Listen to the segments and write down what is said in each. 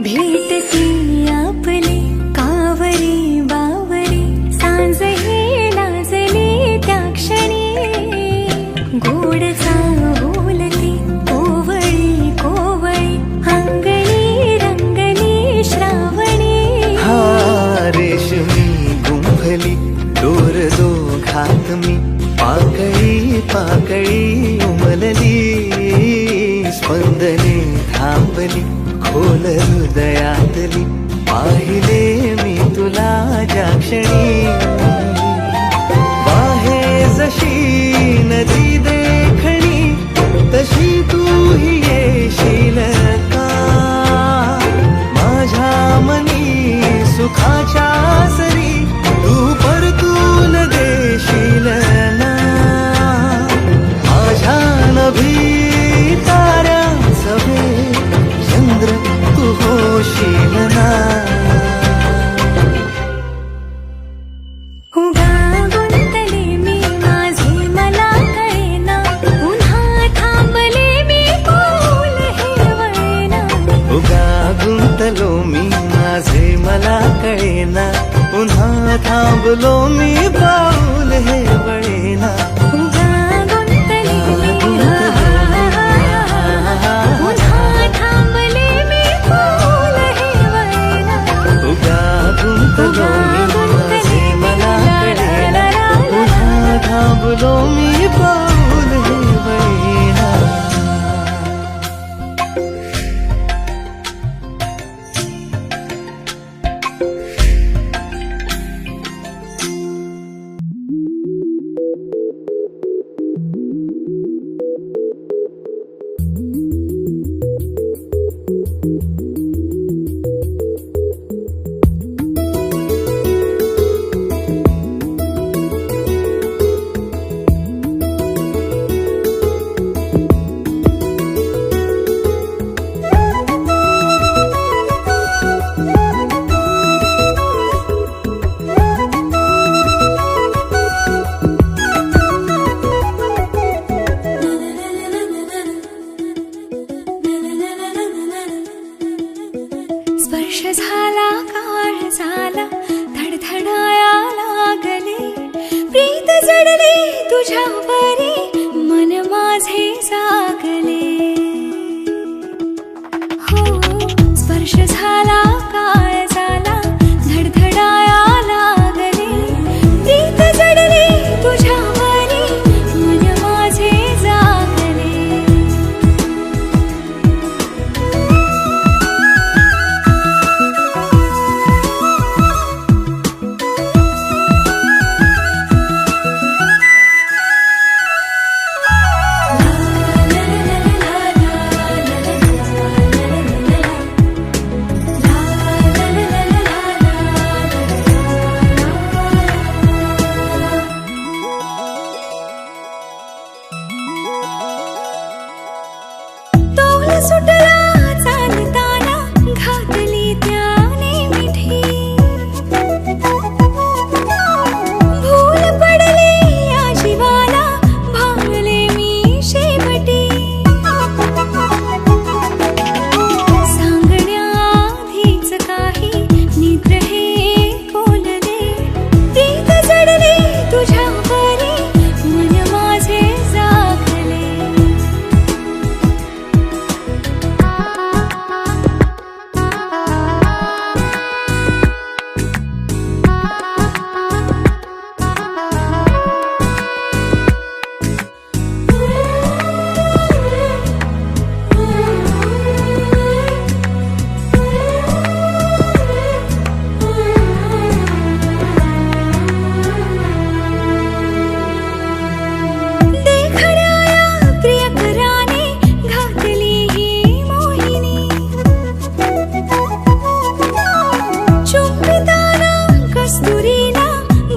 भेटती आपली कावरी बावरी सांज ही लाजली त्या क्षणी गोडचा बोलती कोवळी कोवळी अंगणी रंगली श्रावणी हा रेशमी गुंफली दोर दोघात मी पाकळी पाकळी उमलली स्पंदने थांबली खोल हृदयातली पाहिले मी तुला ज्या क्षणी वाहे जशी नदी देखणी तशी तूही येशील का माझ्या मनी सुखाच्या सरी तू परतून देशील ना माझ्या नभी ताऱ्यांचा वेग चंद्र तू होशील ना उगा गुंतले मी माझे मला कळेना पुन्हा थांबले मी पाऊल हे वळेना उगा गुंतलो मी माझे मला कळेना पुन्हा थांबलो मी पाऊल हे वळेना उगा गुंतले मी पुन्हा थांबले मी पाऊल हे वळेना उगा गुंतलो मी माझे मला कळेना पुन्हा थांबलो मी पाऊल हे वळेना स्पर्श झाला काळ झाला धडधडाया लागले प्रीत जडली तुझ्यावरी मन माझे जागले हो स्पर्श झाला काळ झाला धडधडाया लागले प्रीत जडली तुझ्यावरी मन माझे जागले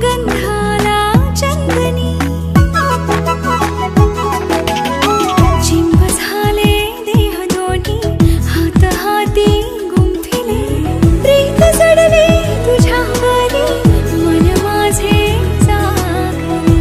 गंधाला चंदनी चिंब झाले देह दोन्ही हात हाती गुंफिले प्रीत जडले तुझ्यावरी मन माझे जागले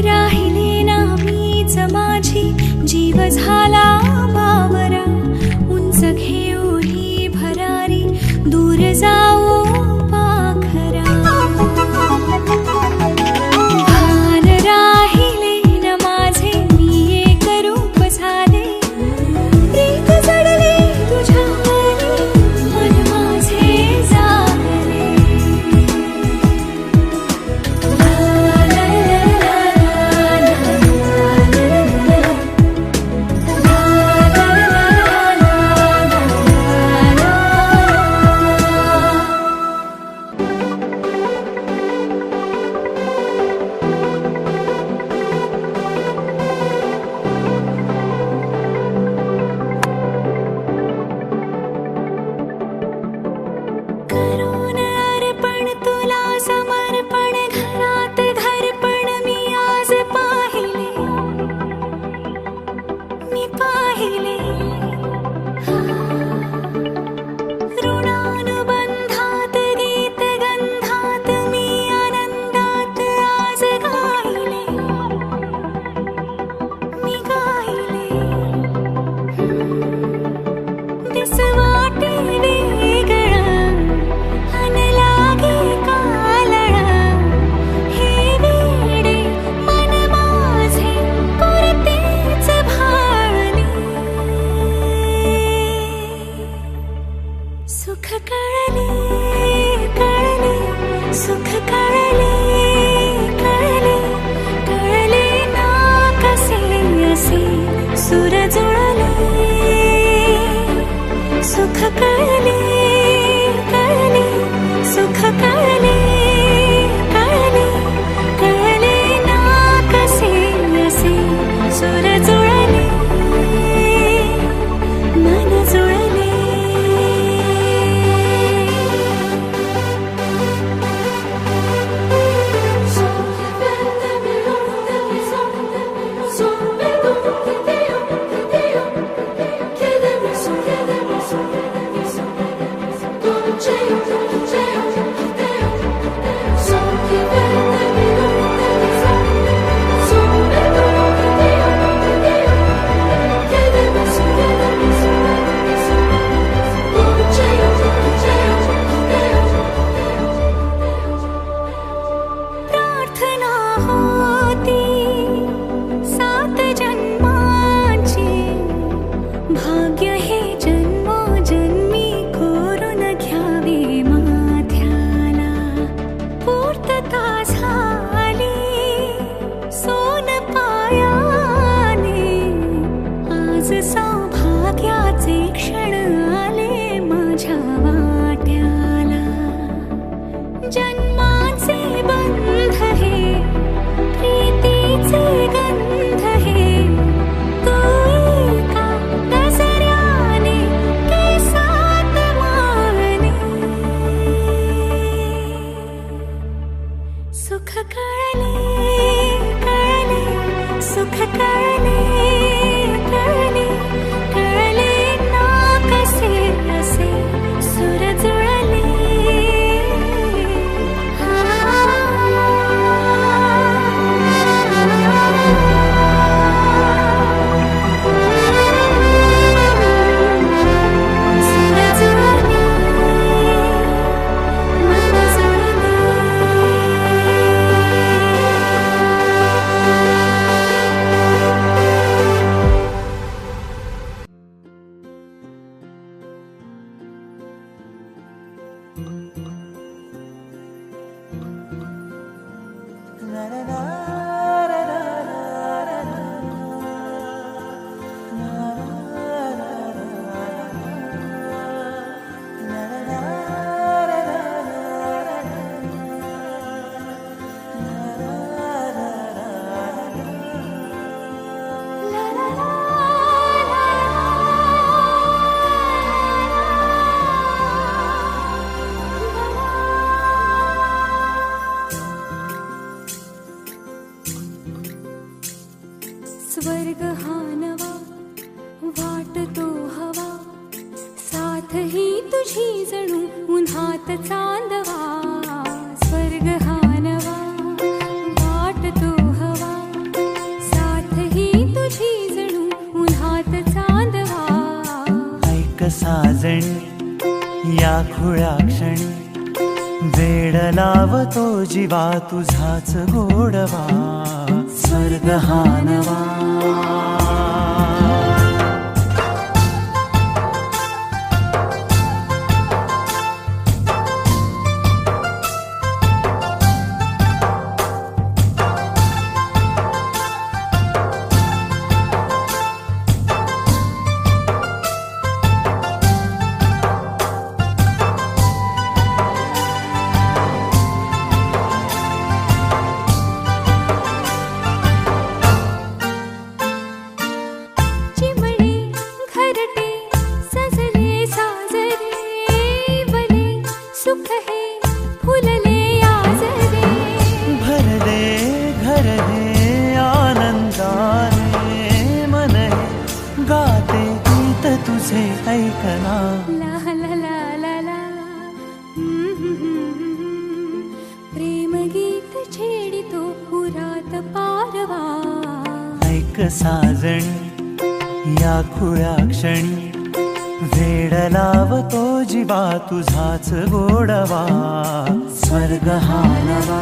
राहिले ना मीच माझी जीव झाला बावरा उंच घेऊ ही भरारी दूर जाऊ पाखरा भान राहिले न माझे मी एक रूप झाले प्रीत जडले तुझ्यावरी मन माझे जागले करून अर्पण तुला समर्पण घरात घरपण मी आज पाहिले ऋणानुबंधात गीत गंधात मी आनंदात आज गायले दिस वाटे वेगळं अन लागे कालळं हे वेडे मन माझे पुरतेच भाळले सुख कळले सुख कळले कळले ना कसे असे सुर जुळले सुख कळले सुख कळले ना कसे असे सुर जुळले मन जुळले प्रार्थना होती 7 जन्माची भाग्य हे जन्मोजन्मी कोरून घ्यावे माथ्याला पूर्तता झाली सोन पायाने आज सौभाग्याचे क्षण आले माझ्या वाट्याला जन्माचे बंध हे प्रीतीचे गंध हे तू एका नजऱ्याने केसात मावने सुख कळले सुख कळले ना कसे असे सुर जुळले स्वर्ग हा नवा वाटतो हवा, साथ ही तुझी जणू उन्हात चांदवा. स्वर्ग हा नवा वाटतो हवा, साथ ही तुझी जणू उन्हात चांदवा. ऐक साजणी या खुळ्या क्षणी, वेड लावतो जीवा तुझाच गोडवा. स्वर्ग हा नवा. सुख है फुलले आजरे, भरले घर हे आनंदाने, मन हे गाते गीत तुझे ऐकना. ला ला ला ला ला. प्रेम गीत छेडितो पुरात पारवा. ऐक साजणी या खुळ्या क्षणी, वेड लावतो जीवा तुझाच गोडवा. स्वर्ग हा नवा.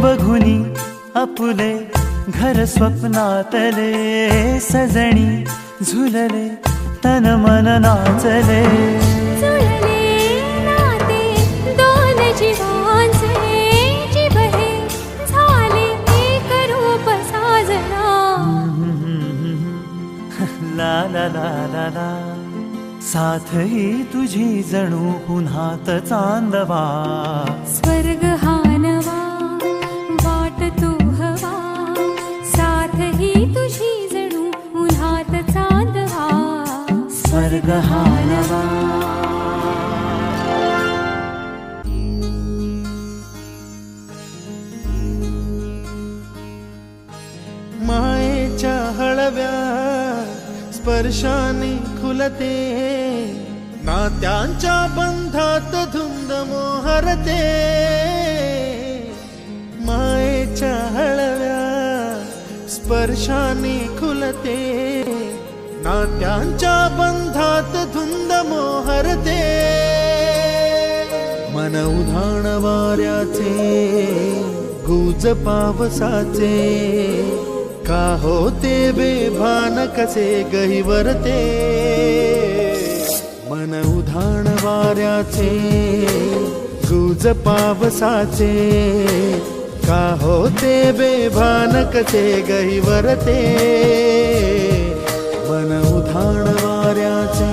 बघुनी आपुले घर स्वप्नातले, सजणी झुलले तन मन नाचले. जुळले नाते दोन जीवांचे, जीव हे झाले एक रूप साजना. ला ला ला ला ला. साथ ही तुझी जणू पुन्हात चांदवा. स्वर्ग हा नवा वाटतो हवा, साथ ही तुझी जणू उन्हात चांदवा. स्वर्ग हा नवा. मायेच्या हळव्या स्पर्शाने खुलते, नात्यांच्या बंधात धुंद मोहरते. मायेच्या हळव्या स्पर्शाने खुलते, नात्यांच्या बंधात धुंद मोहरते. मन उधाण वाऱ्याचे गुज पावसाचे, का होते बेभान कसे गहिवरते. मन उधाण वाऱ्याचे गुज पावसाचे, का होते बेभान कसे गहिवरते. मन उधाण वाऱ्याचे.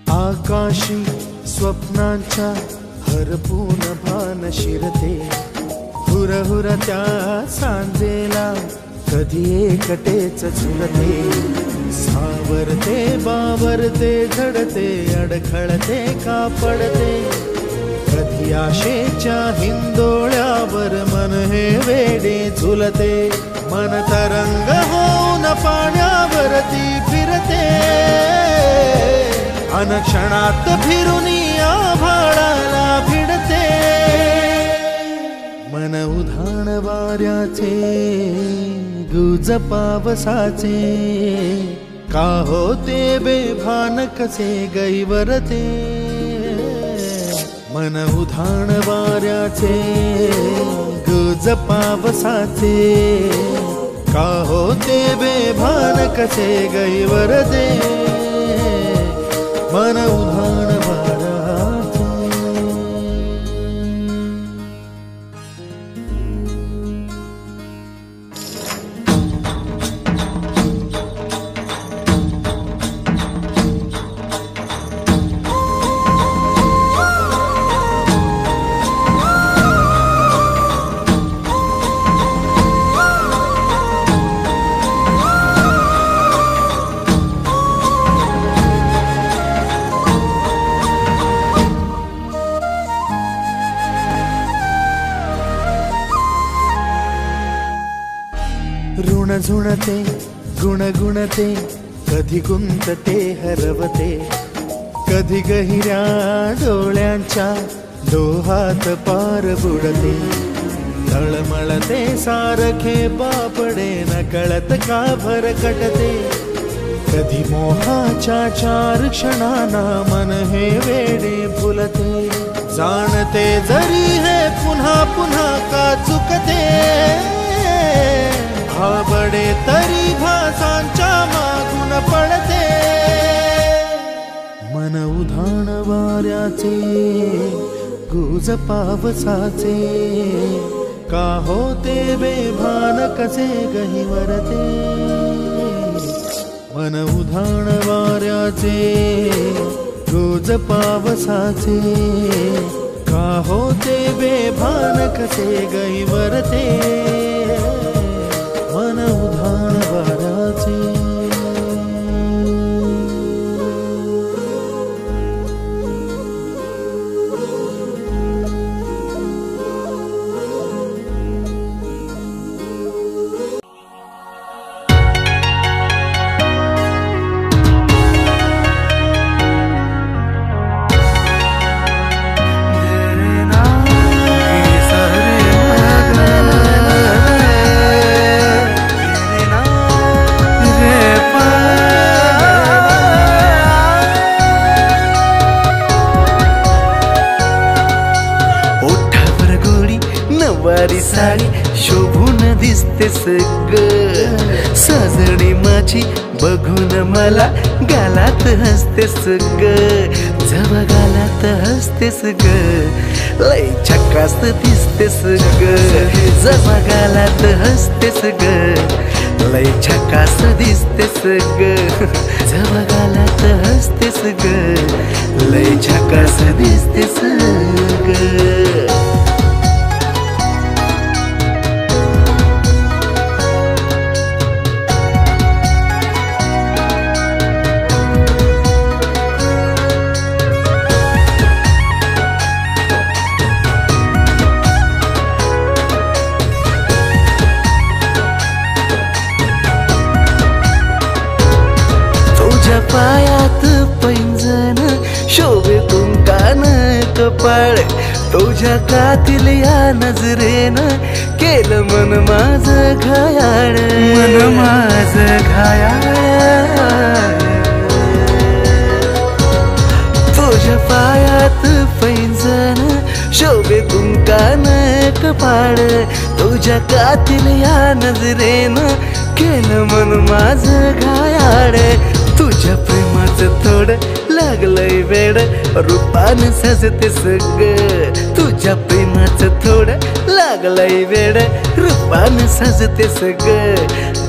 आकाशी स्वप्नांच्या हरपून भान शिरते, हुरहुर त्या सांजेला कधी एकटेच झुलते. सावरते बावरते झडते, अडखळते का पडते. कधी आशेच्या हिंदोळ्यावर मन हे वेडे झुलते. मन तरंग होऊन पाण्यावरती फिरते, अनक्षणात फिरुनी आभाळाला भिडते. मन उधाण वाऱ्याचे गुज पावसाचे, का होते बेभान कसे गैवरते मन उधाण वाऱ्याचे गुज पावसाचे का होते बेभान कसे गैवरते मन उधाण वाऱ्याचे ऋण झुणते गुणगुणते कधी गुंतते हरवते कधी गहिऱ्या डोळ्यांच्या डोहात पार बुडते तळमळते सारखे बापडे न कळत का भरकटते कधी मोहाच्या चार क्षणांना मन हे वेडे फुलते जाणते जरी हे पुन्हा पुन्हा का चुकते भाबडे तरी भासांच्या मागून पडते मन उधाण वाऱ्याचे गुज पावसाचे का होते बेभान कसे गहिवरते मन उधाण वाऱ्याचे गुज पावसाचे का होते बेभान कसे गहिवरते मन उधाण वाऱ्याचे नवारी साडी शोभून दिसतेस ग सजणी माझी बघून मला गालात हसतेस ग जवा गालात हसतेस ग लय झकास दिसतेस ग जवा गालात हसतेस ग लय झकास दिसतेस ग जवा गालात हसतेस ग लय झकास दिसतेस ग पायात पैंजण शोभे कुंकान कपाळ तुझ्या कातील या नजरेनं केलं मन माझं घायाळ मन माझं घायाळ तुझ्या पायात पैंजण शोभे कुंकान कपाळ तुझ्या कातील या नजरेनं केलं मन माझं घायाळ तुझ्या प्रेमाचं थोडं लागलंय वेड रूपान सजतेस ग तुझ्या प्रेमाचं थोडं लागलंय वेड रूपान सजतेस ग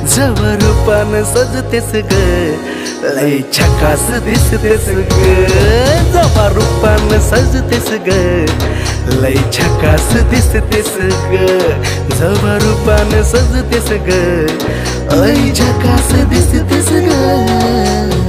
जव रूपान सजतेस ग लय झकास दिसतेस ग जव रूपान सजतेस ग लय झकास दिसतेस ग जव रूपान सजतेस ग लय झकास दिसतेस ग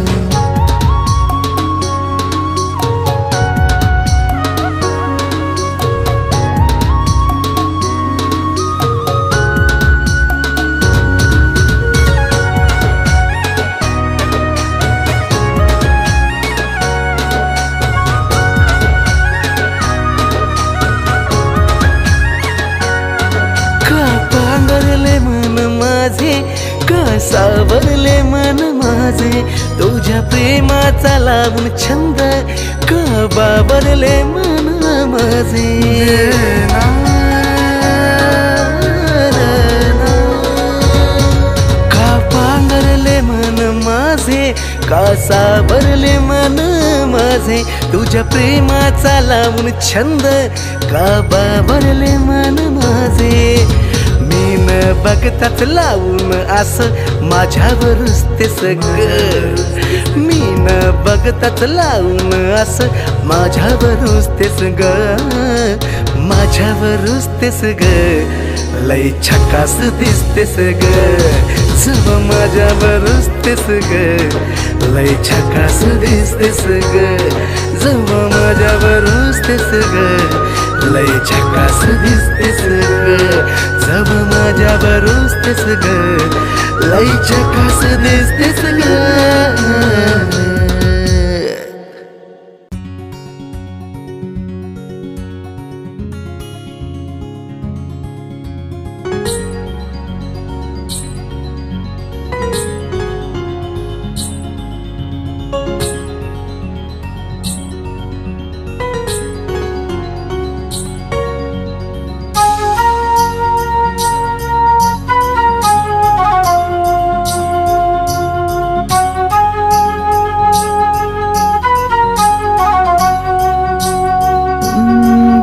सावरले मन माझे माझे तुझ्या प्रेमाचा लावून छंद का बाबरले मन माझे का पांगरले मन माझे का सावरले मन माझे तुझ्या प्रेमाचा लावून छंद का बाबरले मन माझे मी न बघताच लावून असं माझ्यावरच ते सगळं मी न बघताच लावून असं माझ्यावरच ते सगळं माझ्यावरच ते सगळं लय छकास दिसते सगळं जव माझ्यावरच ते सगळं लय छकास दिसते सगळं जव माझ्यावरच ते सगळं लय झकास दिसते सगळं जव माझ्यावरच ते सगळं लय झकास दिसते सगळं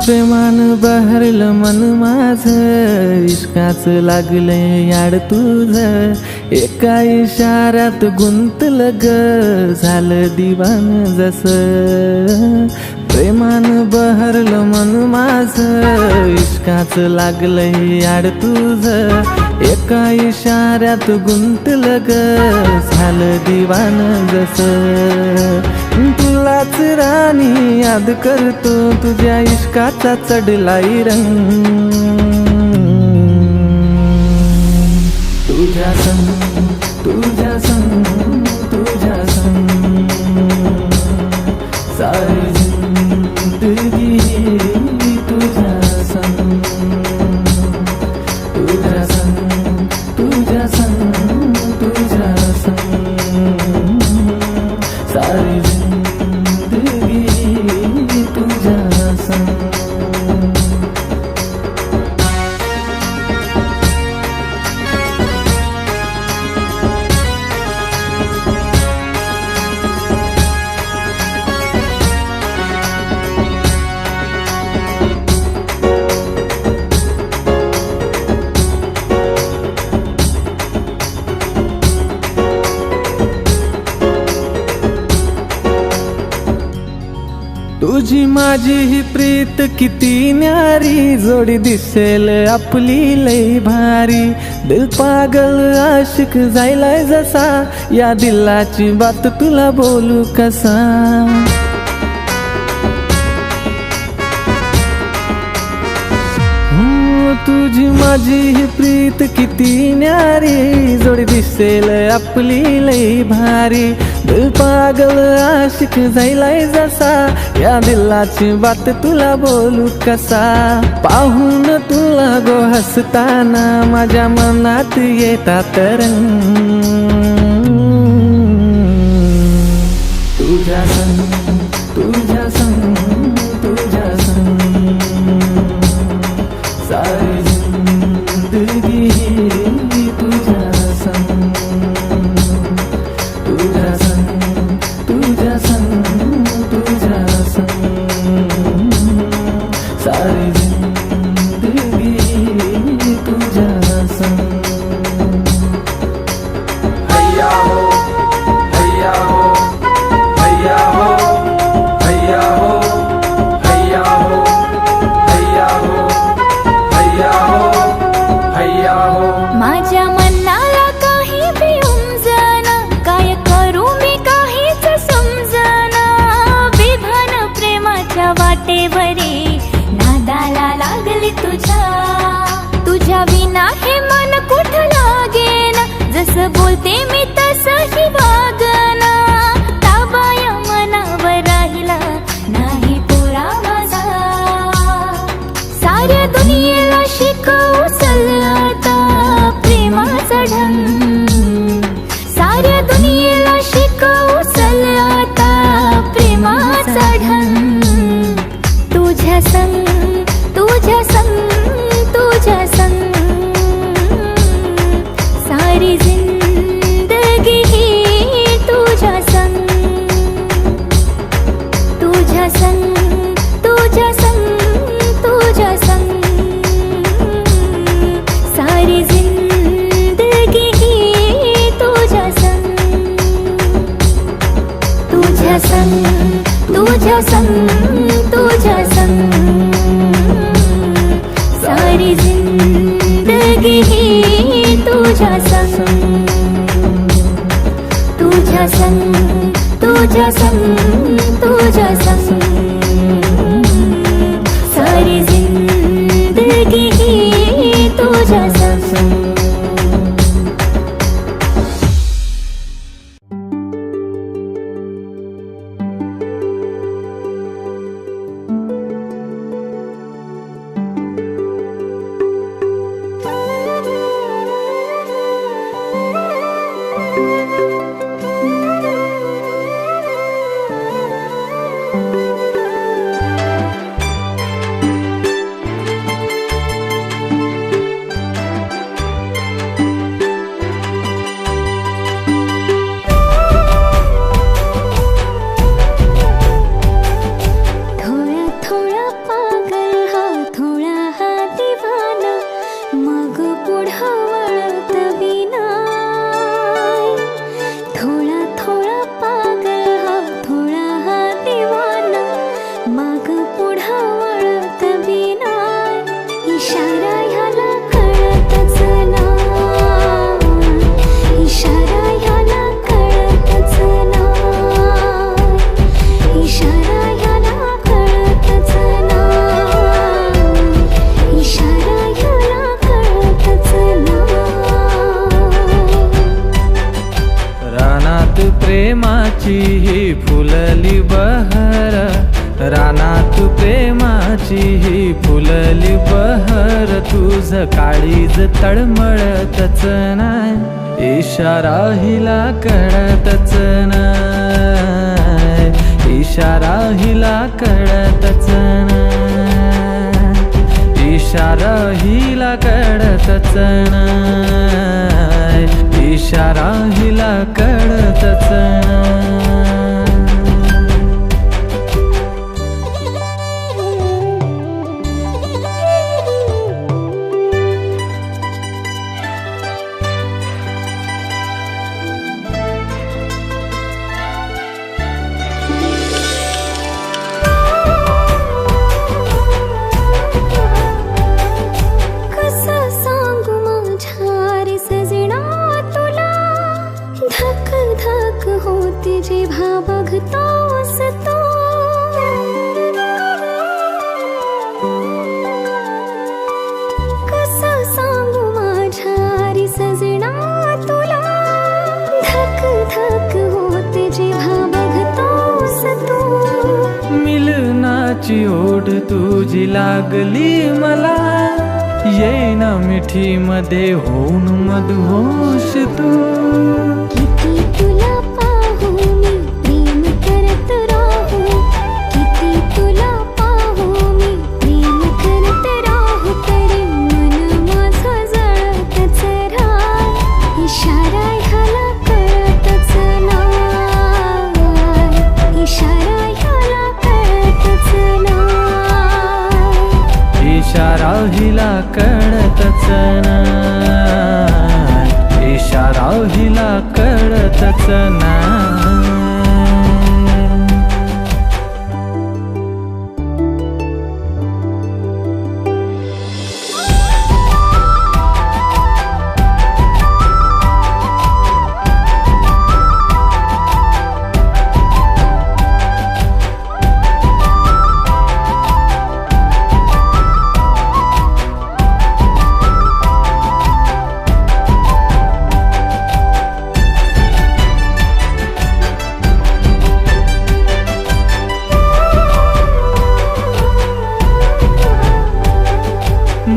प्रेमान बहरलं मन माझं इश्काच लागले याड तुझं एका इशाऱ्यात गुंतलं ग झालं दिवान जसं प्रेमान बहरलं मन माझं इश्काच लागले याड तुझं एका इशाऱ्यात गुंतलं ग झालं दिवान जसं तुलाच राणी याद करतो तुझ्या इश्काचा चढलाय रंग तुझ्या संग तुझ्या संग तुझ्या संग सारी जिंदगी तुझ्या संग तुझ्या संग तुझ्या संग तुझ्या संग सारी जिंदगी तुझ्या संग तुझी माझी ही प्रीत किती न्यारी जोडी दिसेल आपली लई भारी दिल पागल आशिक जायलाय जसा या दिलाची बात तुला बोलू कसा तुझी माझी ही प्रीत किती न्यारी जोडी दिसेल आपली लई भारी दिल पागल आशिक जायलाय जसा या दिलाची बात तुला बोलू कसा पाहून तुला गो हसताना माझ्या मनात येतात रंग तुझ्या संग तुझ्या संग तुझ्या संग सारी जिंदगी तुझ्या संग तुझ्या संग तुझ्या संग तुझ्या संग सारी जिंदगी तुझ्या संग हैया हो हैया हो हैया हो हैया हो हैया हो हैया हो हैया हो हैया हो माझ्या मनाला काही बी उमजना काय करू मी काहीच समजना विधान प्रेमाच्या वाटेवरी नादाला लागली तुझ्या विना हे मन कुठं लागेना जसं बोलते मी तसंही वागना ताबाया मनावर राहिला नाही पोरा माझा साऱ्या दुनियेला शिकवू चल आता प्रेमाचा ढंग तुझ्या संग तुझ्या संग तुझ्या संग सारी जिंदगी ही तुझ्या संग तुझ्या संग तुझ्या संग तुझ्या संग सारी जिंदगी ही तुझ्या संग प्रेमाची ही फुलली बहर, रानात प्रेमाची ही फुलली बहर, तुझ काळीज तळमळतच नाय, इशारा हिला कळतच नाय, इशारा हिला कळतच नाय, इशारा हिला कळतच नाय, इशारा हिला कळतच नाय. मिलनाची ओढ तुझी लागली मला, येईना मिठी मध्ये होऊन मधुहोश तू. किती तुला पाहू मी प्रेम करत राहू, किती तुला पाहू मी प्रेम करत राहू, तरी मन माझं जळतच राह, इशारा ह्याला कळतच नाय, इशारा ह्याला कळतच नाय, इशारा हिला कळतच नाय, इशारा हिला कळतच नाय.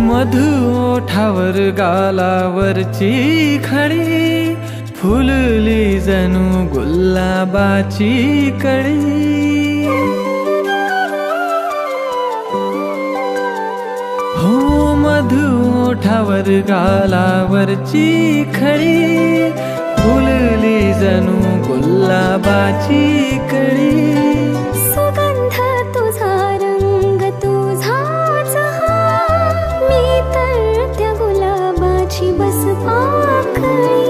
मधु ओठावर गालावरची खडी, फुलली जणू गुलाबाची कळी. हो मधु ओठावर गालावरची खडी, फुलली जणू गुलाबाची कळी. सुगंध तुझा रंग तुझाच हा, मी तर त्या गुलाबाची बस पाकळी.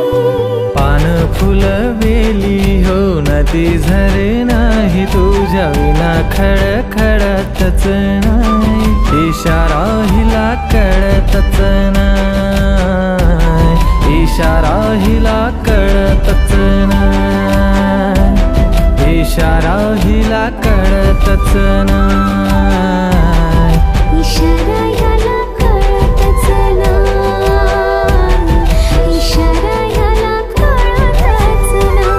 पान फुलवेली हो नदी झरे नाही तुझ्या विना खडखडतच नाही इशारा हिला कळतच नाही इशारा हिला कळतच नाही इशारा हिला कळतच नाही इशारा याला कळतच नाही इशारा याला कळतच नाही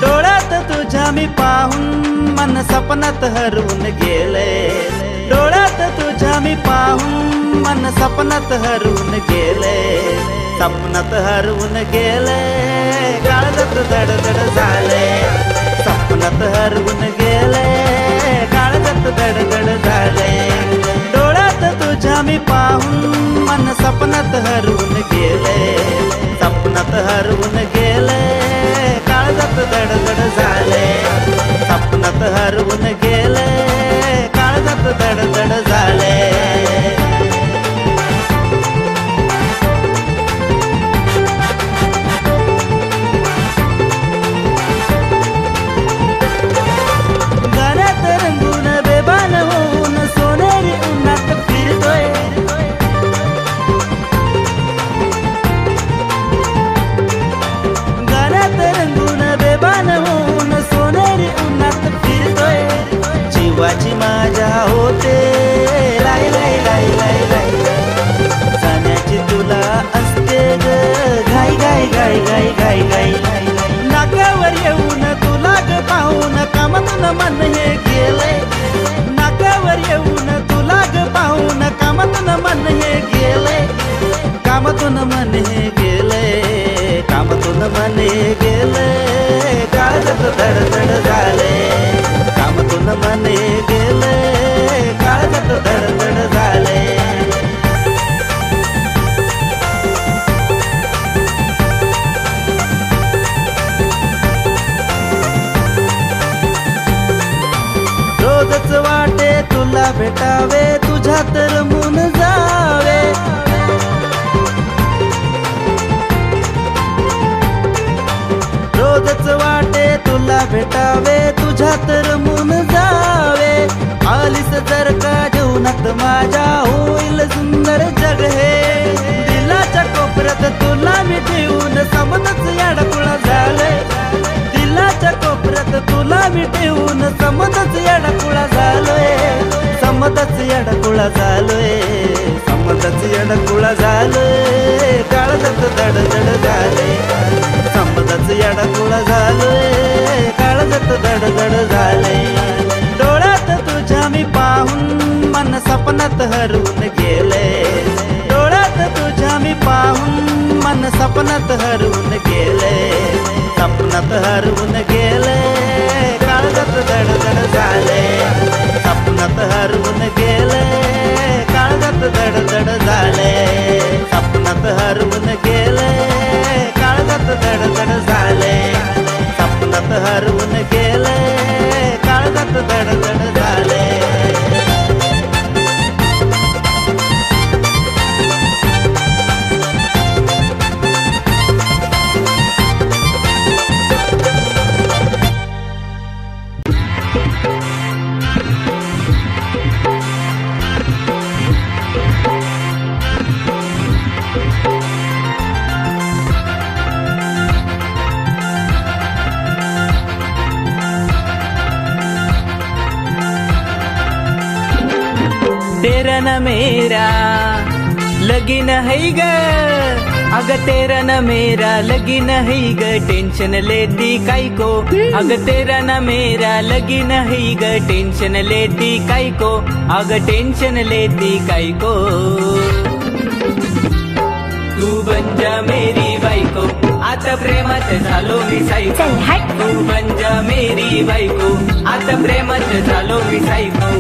डोळ्यात तुझ्या मी पाहून मन सपनात हरवून गेले डोळ्यात तुझ्या मी पाहून मन सपनात हरवून गेले सपनात हरवून गेले काळजात धडधड झाले सपनात हरवून गेले काळजात धडधड झाले डोळ्यात तुझ्या मी पाहून मन सपनात हरवून गेले सपनात हरवून गेले काळजात धडधड झाले सपनात हरवून गेले काळजात धडधड झाले गाण्यात रंगून बेभान होऊन सोनेरी उन्हात फिरतोय गाण्यात रंगून बेभान होऊन सोनेरी उन्हात फिरतोय जीवाची माझ्या होते लाई लाई लाई लाई लाई जाण्याची तुला असते ग घाई घाई घाई घाई घाई घाई नाकावर येऊन तुला ग पाहून कामातून मन हे गेलंय नाकावर येऊन तुला ग पाहून कामातून मन हे गेलंय कामातून मन हे गेलंय कामातून मन हे गेलंय काळजात धडधड झाले कामातून मन हे गेलंय काळजात धडधड झाले रोजच वाटे तुला भेटावे तुझ्यात रमून जावे रोजच वाटे तुला भेटावे तुझ्यात रमून जावे आलीस जर का जीवनात माझ्या होईल सुंदर जग हे दिलाच्या कोपऱ्यात तुला मी ठेवून समजच याडकुळा झालंय दिलाच्या कोपऱ्यात तुला मी ठेवून समजच याडकुळा झालोय समजच याडकुळा झालोय समजच याडकुळा झालोय काळजात धडधड झाले समजच याडकुळा झालोय काळजात धडधड झाले डोळ्यात तुझ्या मी पाहून मन सपनात हरवून गेले डोळ्यात तुझ्या मी पाहून मन सपनात हरवून गेले सपनात हरवून गेले काळजात धडधड झाले सपनात हरवून गेले काळजात धडधड झाले सपनात हरवून गेले काळजात धडधड झाले सपनात हरवून गेले काळजात धडधड झाले तेरा न मेरा लगीन है ग, अग तेरा न मेरा लगीन है ग, टेंशन लेती काई को, अग तेरा न मेरा लगीन है ग, टेंशन लेती काई को, अग टेंशन लेती काई को. तू बन जा मेरी बायको, आता प्रेमात झालो मी सायको. चल हट. तू बन जा मेरी बायको, आता प्रेमात झालो मी सायको.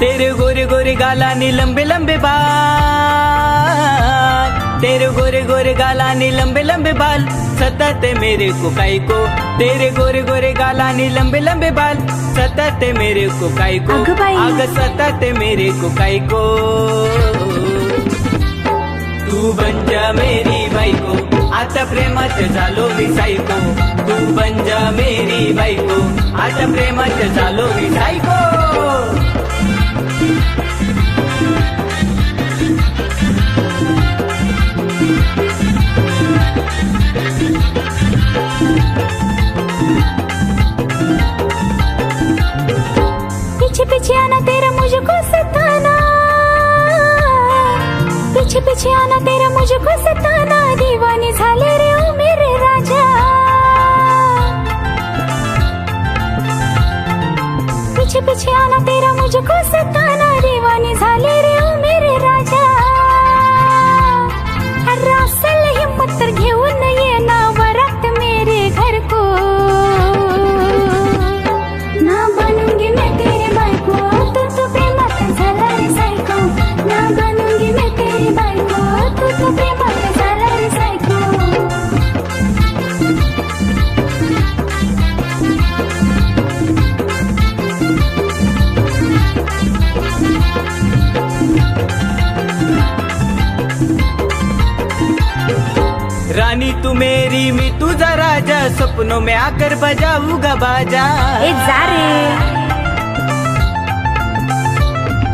तेरे गोरे गोरे गालानी लंबे लंबे बाल, तेरे गोरे गोरे गालानी लंबे लंबे बाल, सतत मेरे को काई को, तेरे गोरे गोरे गालानी लंबे लंबे बाल, सतत मेरे को काई को, अगं बाई. अग सतत मेरे को काई को. तू बन जा मेरी बायको, आता प्रेमात झालो मी सायको. तू बन जा मेरी बायको, आता प्रेमात झालो मी सायको. पीछे पीछे आना तेरा मुझको सताना, पीछे पीछे आना तेरा मुझको सताना, दीवानी झाले रे ओ मेरे राजा. पीछे पीछे आना तेरा मुझको सताना, दीवानी झाले रे ओ मेरे राजा. रासल हिम्मत तर घेऊन ये ना वरात मेरे घर को, ना बनूंगी मैं तेरी बायको, तू प्रेमात झाला रे सायको. ना बनूंगी मैं तेरी बायको, तू प्रेमात झाला रे सायको. रानी तू मेरी मैं तुझा राजा, सपनों में आकर बजाऊंगा बाजा. ए जा रे.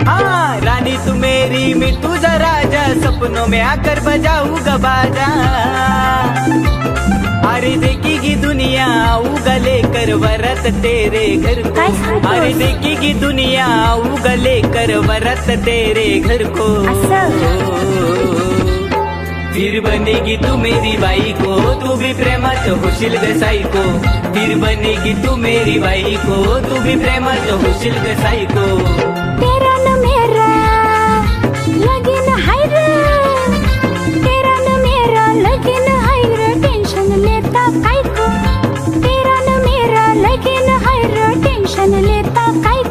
हाँ रानी तू मेरी मैं तुझा राजा, सपनों में आकर बजाऊंगा बाजा. अरे देखेगी दुनिया आऊंगा लेकर वरत तेरे घर को, काय सांगतोस? अरे देखेगी दुनिया आऊंगा लेकर वरत तेरे घर को. फिर बनेगी तू मेरी बाई को, तू भी प्रेमात होशील ग सायको. फिर बनेगी तू मेरी बाई को, तू भी प्रेमात होशील ग सायको. तेरा न मेरा लगीन हाय रे, तेरा न मेरा लगीन हाय रे, टेन्शन लेता काय को. तेरा न मेरा लगीन हाय रे, टेन्शन लेता काय